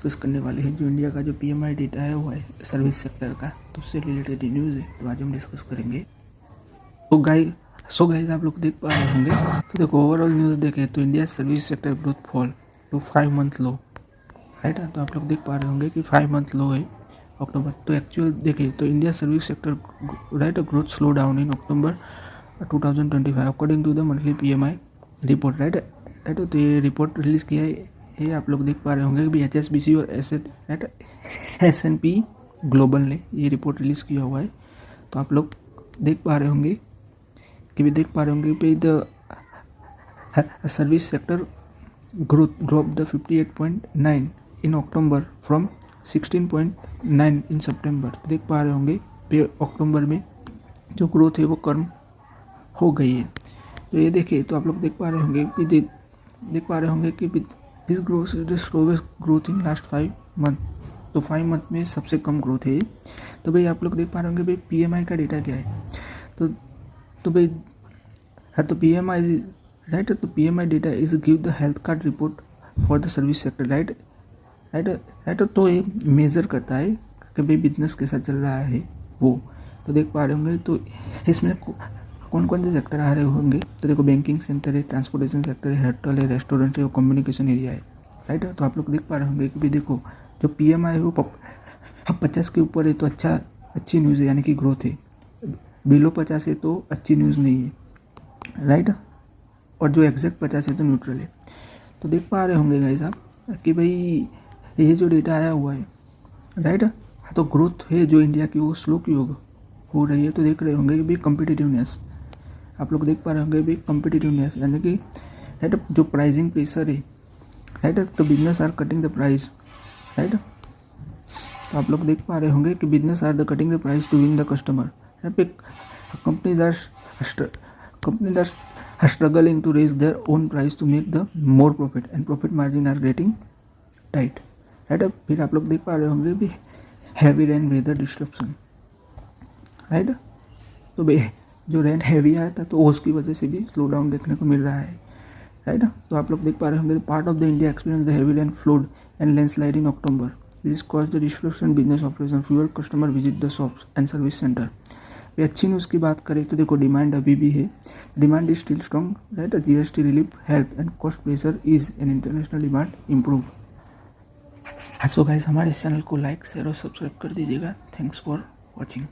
Discuss करने वाले हैं जो इंडिया का जो PMI डेटा है वो है सर्विस सेक्टर का, तो उससे रिलेटेड न्यूज़ है, तो आज हम डिस्कस करेंगे। तो गाइस आप लोग देख पा रहे होंगे, तो देखो ओवरऑल न्यूज़ देखें तो India service sector growth fall to 5 month low, right. तो आप लोग देख पा रहे होंगे कि 5 मंथ लो है अक्टूबर। तो एक्चुअल देखें तो India service sector right growth slow down in October 2025 according to the monthly PMI report, right. तो ये रिपोर्ट रिलीज़ किया है, ये आप लोग देख पा रहे होंगे कि HSBC और S&P ग्लोबल ने ये रिपोर्ट रिलीज़ किया हुआ है। तो आप लोग देख पा रहे होंगे कि the service sector growth drop the 58.9 in October from 16.9 इन सितंबर। देख पा रहे होंगे कि अक्टूबर में जो ग्रोथ है वो कम हो गई है। तो ये देखिए तो आप लोग देख पा रहे होंगे कि this growth is the slowest growth in last 5 month. तो 5 मंथ में सबसे कम ग्रोथ है। तो भाई आप लोग देख पा रहे होंगे भाई PMI का डेटा क्या है। तो भाई हाँ, तो PMI राइट। तो PMI data is give the health card report for the service sector, right. तो ये मेजर करता है कि भाई बिजनेस कैसा चल रहा है वो। तो देख पा रहे होंगे तो इसमें कौन कौन से सेक्टर आ रहे होंगे। तो देखो बैंकिंग सेक्टर है, ट्रांसपोर्टेशन सेक्टर है, होटल है, रेस्टोरेंट है और कम्युनिकेशन एरिया है, राइट। तो आप लोग देख पा रहे होंगे कि भी देखो जो PMI है वो 50 के ऊपर है तो अच्छी न्यूज़ है, यानी कि ग्रोथ है। बिलो 50 है तो अच्छी न्यूज़ नहीं है, राइट। और जो एग्जैक्ट 50 है तो न्यूट्रल है। तो देख पा रहे होंगे गाइस आप कि भाई ये जो डेटा आया हुआ है, राइट। तो ग्रोथ है जो इंडिया की वो स्लो की हो रही है। तो देख रहे होंगे कि भाई कम्पिटिटिवनेस, आप लोग देख पा रहे होंगे भाई कम्पिटिटिवनेस, यानी कि राइट जो प्राइसिंग प्रेशर है, राइट। तो business are cutting the price, right. तो आप लोग देख पा रहे होंगे कि business are the cutting the price to win the customer. Companies are struggling to raise their own price to make the more profit and profit margin are getting tight, right। फिर आप लोग देख पा रहे होंगे भी heavy rain weather disruption, right. तो भाई जो रेन हैवी आया था तो उसकी वजह से भी स्लो डाउन देखने को मिल रहा है, राइट। तो आप लोग देख पा रहे होंगे part of the India experience the heavy rain flood and landslide in October, this cause the disruption business operation, fewer customer visit the shops and service centre. अच्छी न्यूज़ की बात करें तो देखो डिमांड अभी भी है, demand is still strong, right. GST relief help and cost pressure is an international demand improve. So guys हमारे इस चैनल को लाइक शेयर और सब्सक्राइब कर दीजिएगा। Thanks for watching.